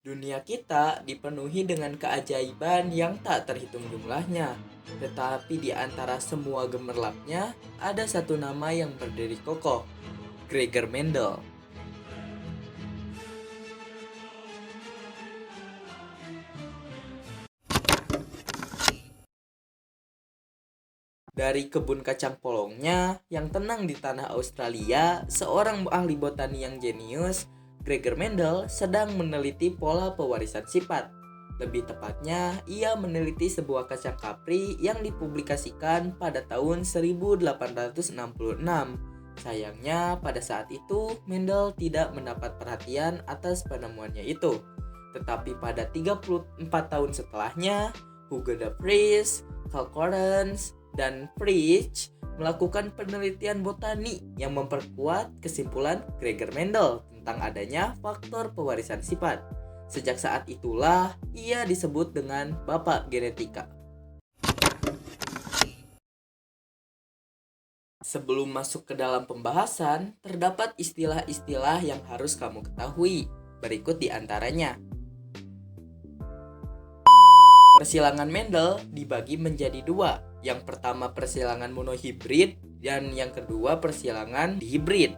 Dunia kita dipenuhi dengan keajaiban yang tak terhitung jumlahnya. Tetapi di antara semua gemerlapnya, ada satu nama yang berdiri kokoh, Gregor Mendel. Dari kebun kacang polongnya yang tenang di tanah Australia, seorang ahli botani yang jenius, Gregor Mendel sedang meneliti pola pewarisan sifat. Lebih tepatnya, ia meneliti sebuah kacang kapri yang dipublikasikan pada tahun 1866. Sayangnya, pada saat itu Mendel tidak mendapat perhatian atas penemuannya itu. Tetapi pada 34 tahun setelahnya, Hugo de Vries, Carl Correns, dan Frisch melakukan penelitian botani yang memperkuat kesimpulan Gregor Mendel tentang adanya faktor pewarisan sifat. Sejak saat itulah ia disebut dengan Bapak Genetika. Sebelum masuk ke dalam pembahasan, terdapat istilah-istilah yang harus kamu ketahui. Berikut di antaranya. Persilangan Mendel dibagi menjadi dua. Yang pertama persilangan monohibrid dan yang kedua persilangan dihibrid.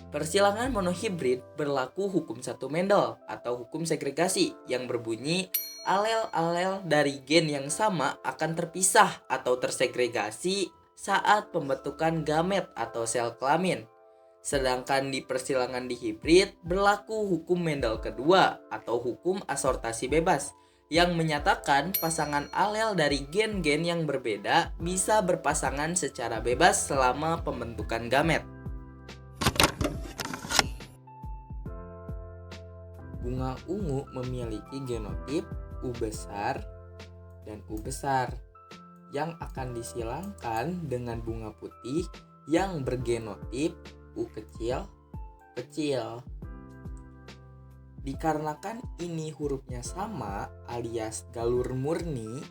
Persilangan monohibrid berlaku hukum satu Mendel atau hukum segregasi yang berbunyi alel-alel dari gen yang sama akan terpisah atau tersegregasi saat pembentukan gamet atau sel kelamin. Sedangkan di persilangan dihibrid berlaku hukum Mendel kedua atau hukum asortasi bebas yang menyatakan pasangan alel dari gen-gen yang berbeda bisa berpasangan secara bebas selama pembentukan gamet. Bunga ungu memiliki genotip U besar dan U besar yang akan disilangkan dengan bunga putih yang bergenotip U kecil kecil. Dikarenakan ini hurufnya sama alias galur murni,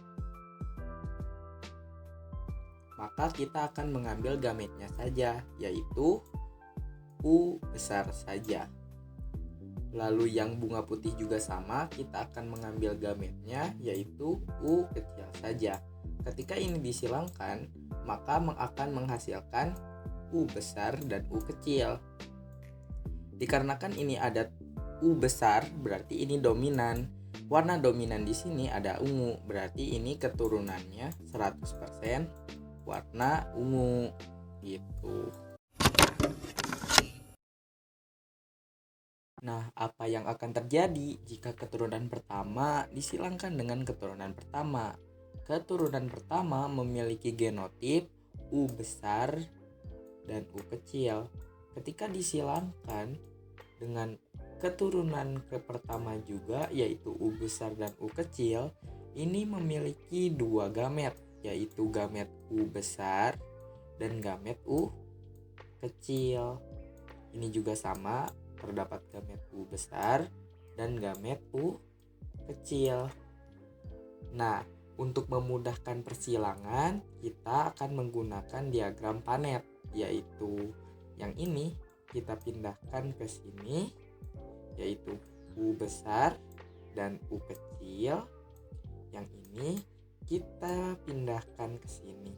maka kita akan mengambil gametnya saja, yaitu U besar saja. Lalu yang bunga putih juga sama, kita akan mengambil gametnya, yaitu U kecil saja. Ketika ini disilangkan, maka akan menghasilkan U besar dan U kecil. Dikarenakan ini ada U besar, berarti ini dominan. Warna dominan di sini ada ungu, berarti ini keturunannya 100% warna ungu gitu. Nah, apa yang akan terjadi jika keturunan pertama disilangkan dengan keturunan pertama? Keturunan pertama memiliki genotip U besar dan U kecil. Ketika disilangkan dengan keturunan ke pertama juga, yaitu U besar dan U kecil, ini memiliki dua gamet, yaitu gamet U besar dan gamet U kecil. Ini juga sama, terdapat gamet U besar dan gamet U kecil. Nah, untuk memudahkan persilangan, kita akan menggunakan diagram Panet, yaitu yang ini kita pindahkan ke sini, yaitu U besar dan U kecil. Yang ini kita pindahkan ke sini,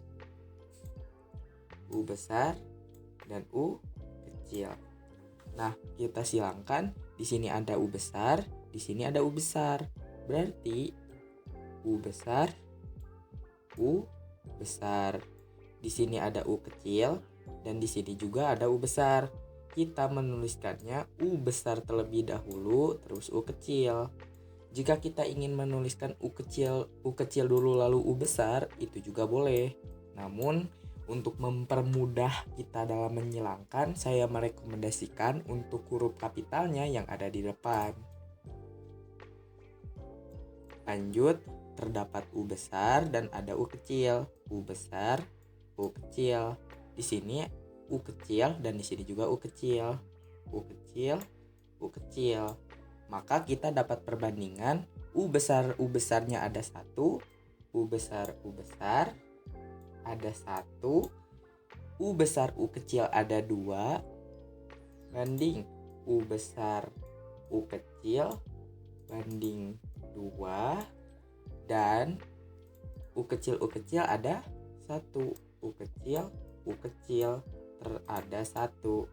U besar dan U kecil. Nah, kita silangkan, di sini ada U besar, di sini ada U besar. Berarti U besar, U besar. Di sini ada U kecil dan di sini juga ada U besar. Kita menuliskannya U besar terlebih dahulu, terus U kecil. Jika kita ingin menuliskan U kecil dulu lalu U besar, itu juga boleh. Namun, untuk mempermudah kita dalam menyilangkan, saya merekomendasikan untuk huruf kapitalnya yang ada di depan. Lanjut, terdapat U besar dan ada U kecil. U besar, U kecil. Di sini U kecil dan di sini juga U kecil. U kecil, U kecil. Maka kita dapat perbandingan U besarnya ada 1, U besar ada 1, U besar U kecil ada 2, banding U besar U kecil banding 2, dan U kecil ada 1, U kecil ada 1.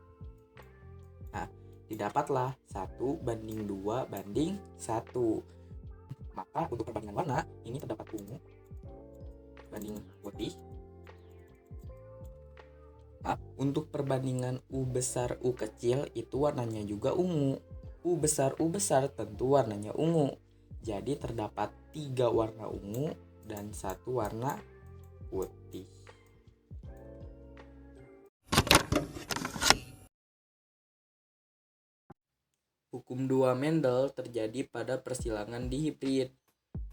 Nah, didapatlah 1 banding 2 banding 1. Maka untuk perbandingan warna, ini terdapat ungu banding putih. Nah, untuk perbandingan U besar U kecil itu warnanya juga ungu. U besar tentu warnanya ungu. Jadi terdapat 3 warna ungu dan 1 warna putih. Hukum 2 Mendel terjadi pada persilangan dihibrid.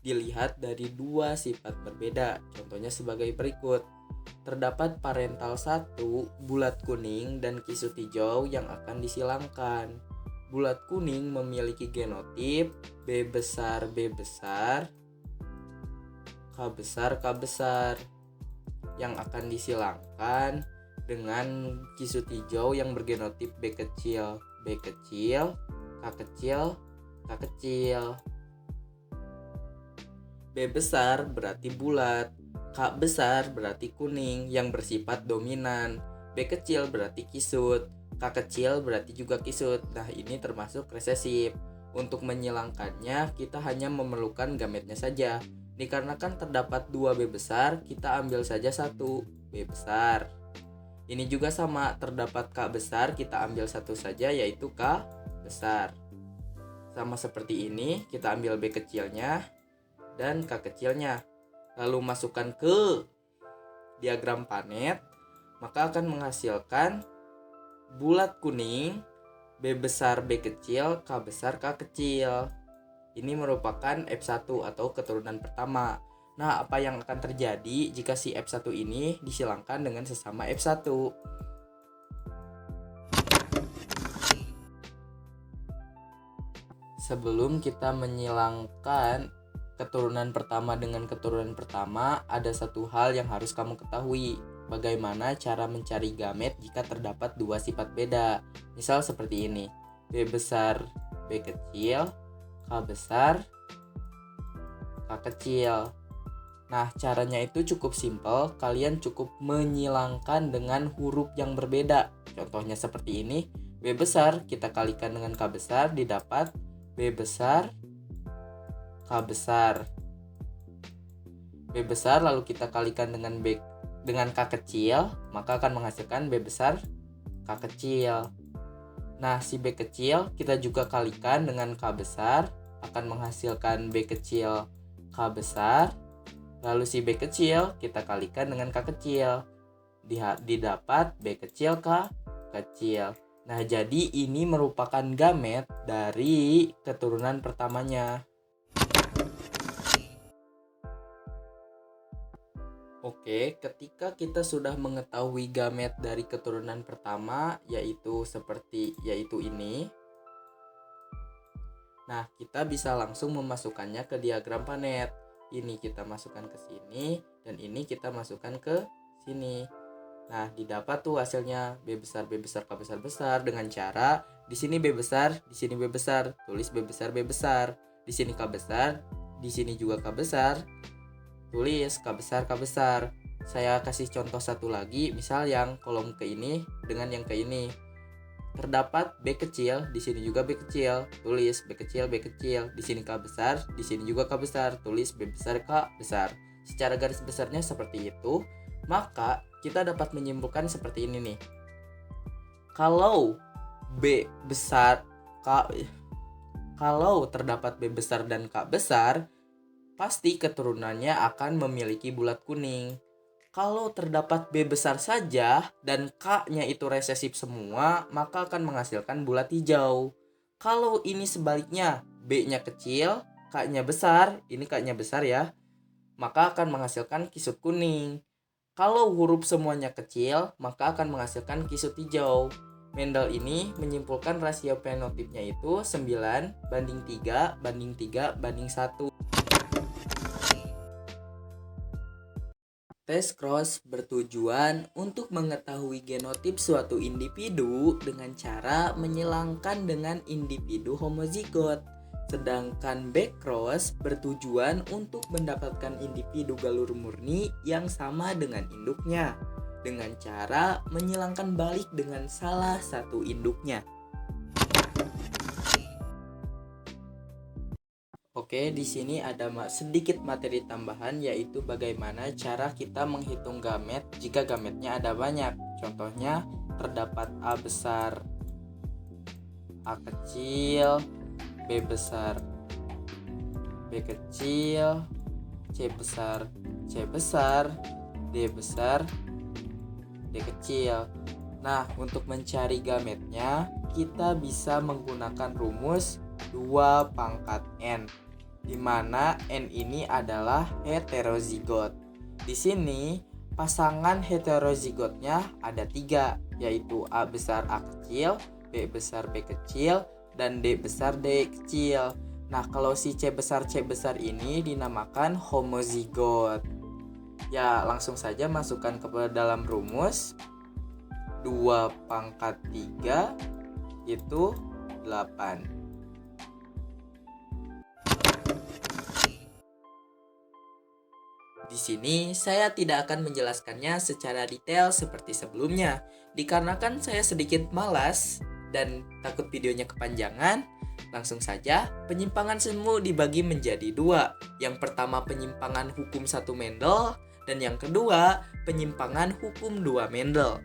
Dilihat dari 2 sifat berbeda. Contohnya sebagai berikut. Terdapat parental 1, bulat kuning dan kisut hijau yang akan disilangkan. Bulat kuning memiliki genotip B besar, K besar yang akan disilangkan dengan kisut hijau yang bergenotip B kecil, K kecil. B besar berarti bulat, K besar berarti kuning yang bersifat dominan, B kecil berarti kisut, K kecil berarti juga kisut. Nah, ini termasuk resesif. Untuk menyilangkannya, kita hanya memerlukan gametnya saja. Dikarenakan terdapat 2 B besar, kita ambil saja 1 B besar. Ini juga sama, terdapat K besar, kita ambil 1 saja, yaitu K besar. Sama seperti ini, kita ambil B kecilnya dan K kecilnya. Lalu masukkan ke diagram Panet, maka akan menghasilkan bulat kuning, B besar B kecil, K besar K kecil. Ini merupakan F1 atau keturunan pertama. Nah, apa yang akan terjadi jika si F1 ini disilangkan dengan sesama F1? Sebelum kita menyilangkan keturunan pertama dengan keturunan pertama, ada satu hal yang harus kamu ketahui. Bagaimana cara mencari gamet jika terdapat 2 sifat beda. Misal seperti ini, B besar B kecil, K besar K kecil. Nah, caranya itu cukup simpel. Kalian cukup menyilangkan dengan huruf yang berbeda. Contohnya seperti ini, B besar kita kalikan dengan K besar, didapat B besar K besar. B besar lalu kita kalikan dengan K kecil, maka akan menghasilkan B besar K kecil. Nah, si B kecil kita juga kalikan dengan K besar, akan menghasilkan B kecil K besar. Lalu si B kecil kita kalikan dengan K kecil, didapat B kecil K kecil. Nah, jadi ini merupakan gamet dari keturunan pertamanya. Oke, ketika kita sudah mengetahui gamet dari keturunan pertama, yaitu ini. Nah, kita bisa langsung memasukkannya ke diagram Panet. Ini kita masukkan ke sini, dan ini kita masukkan ke sini. Nah, didapat tuh hasilnya B besar K besar dengan cara di sini B besar, di sini B besar, tulis B besar. Di sini K besar, di sini juga K besar, tulis K besar. Saya kasih contoh satu lagi, misal yang kolom ke ini dengan yang ke ini. Terdapat B kecil, di sini juga B kecil, tulis B kecil. Di sini K besar, di sini juga K besar, tulis B besar K besar. Secara garis besarnya seperti itu. Maka kita dapat menyimpulkan seperti ini nih. Kalau terdapat B besar dan K besar, pasti keturunannya akan memiliki bulat kuning. Kalau terdapat B besar saja dan K-nya itu resesif semua, maka akan menghasilkan bulat hijau. Kalau ini sebaliknya, B-nya kecil, K-nya besar, ini K-nya besar ya, maka akan menghasilkan kisut kuning. Kalau huruf semuanya kecil, maka akan menghasilkan kisut hijau. Mendel ini menyimpulkan rasio fenotipnya itu 9:3:1. Tes cross bertujuan untuk mengetahui genotip suatu individu dengan cara menyilangkan dengan individu homozigot. Sedangkan backcross bertujuan untuk mendapatkan individu galur murni yang sama dengan induknya dengan cara menyilangkan balik dengan salah satu induknya. Oke, di sini ada sedikit materi tambahan, yaitu bagaimana cara kita menghitung gamet jika gametnya ada banyak. Contohnya terdapat A besar, A kecil, B besar, B kecil, C besar, C besar, D besar, D kecil. Nah, untuk mencari gametnya, kita bisa menggunakan rumus 2 pangkat N, di mana N ini adalah heterozigot. Di sini pasangan heterozigotnya ada 3, yaitu A besar A kecil, B besar B kecil, dan D besar D kecil. Nah, kalau si C besar ini dinamakan homozigot. Ya, langsung saja masukkan ke dalam rumus 2 pangkat 3 itu 8. Di sini saya tidak akan menjelaskannya secara detail seperti sebelumnya, dikarenakan saya sedikit malas dan takut videonya kepanjangan. Langsung saja, penyimpangan semu dibagi menjadi 2. Yang pertama penyimpangan hukum 1 Mendel, dan yang kedua penyimpangan hukum 2 Mendel.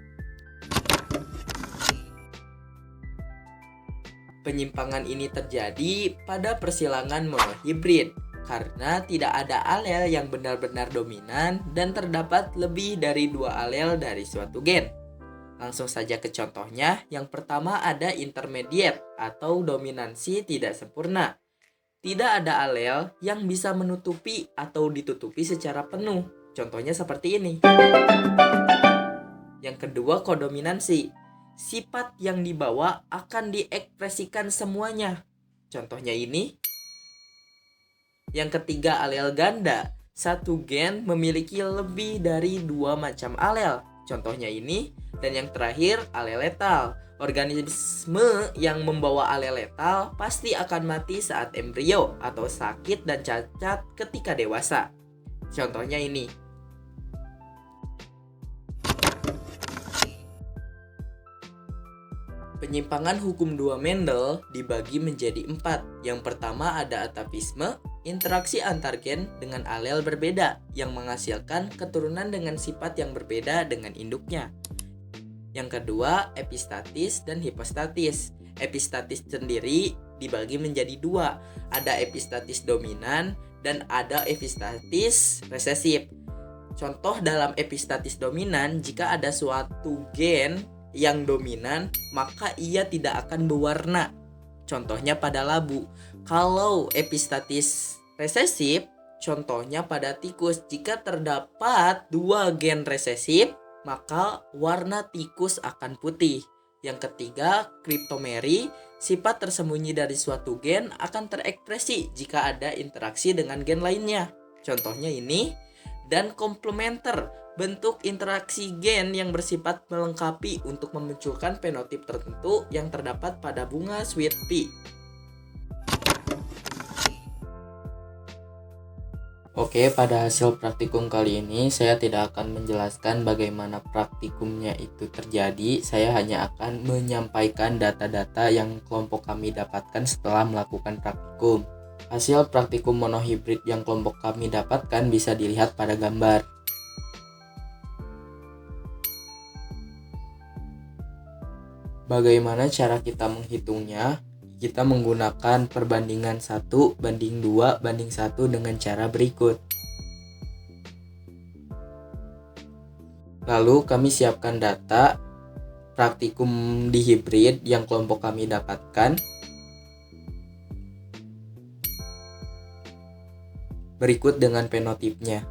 Penyimpangan ini terjadi pada persilangan monohibrid karena tidak ada alel yang benar-benar dominan dan terdapat lebih dari 2 alel dari suatu gen. Langsung saja ke contohnya. Yang pertama ada intermediate atau dominansi tidak sempurna. Tidak ada alel yang bisa menutupi atau ditutupi secara penuh. Contohnya seperti ini. Yang kedua kodominansi. Sifat yang dibawa akan diekspresikan semuanya. Contohnya ini. Yang ketiga alel ganda. Satu gen memiliki lebih dari 2 macam alel. Contohnya ini. Dan yang terakhir alel letal. Organisme yang membawa alel letal pasti akan mati saat embrio atau sakit dan cacat ketika dewasa. Contohnya ini. Penyimpangan hukum 2 Mendel dibagi menjadi 4. Yang pertama ada atavisme, interaksi antar gen dengan alel berbeda yang menghasilkan keturunan dengan sifat yang berbeda dengan induknya. Yang kedua, epistatis dan hipostatis. Epistatis sendiri dibagi menjadi 2. Ada epistatis dominan dan ada epistatis resesif. Contoh dalam epistatis dominan, jika ada suatu gen yang dominan, maka ia tidak akan berwarna. Contohnya pada labu. Kalau epistatis resesif, contohnya pada tikus. Jika terdapat 2 gen resesif, maka warna tikus akan putih. Yang ketiga, kriptomeri. Sifat tersembunyi dari suatu gen akan terekspresi jika ada interaksi dengan gen lainnya. Contohnya ini. Dan komplementer. Bentuk interaksi gen yang bersifat melengkapi untuk memunculkan fenotip tertentu yang terdapat pada bunga sweet pea. Oke, pada hasil praktikum kali ini saya tidak akan menjelaskan bagaimana praktikumnya itu terjadi. Saya hanya akan menyampaikan data-data yang kelompok kami dapatkan setelah melakukan praktikum. Hasil praktikum monohibrid yang kelompok kami dapatkan bisa dilihat pada gambar. Bagaimana cara kita menghitungnya? Kita menggunakan perbandingan 1 banding 2 banding 1 dengan cara berikut. Lalu kami siapkan data praktikum di hibrid yang kelompok kami dapatkan. Berikut dengan fenotipnya.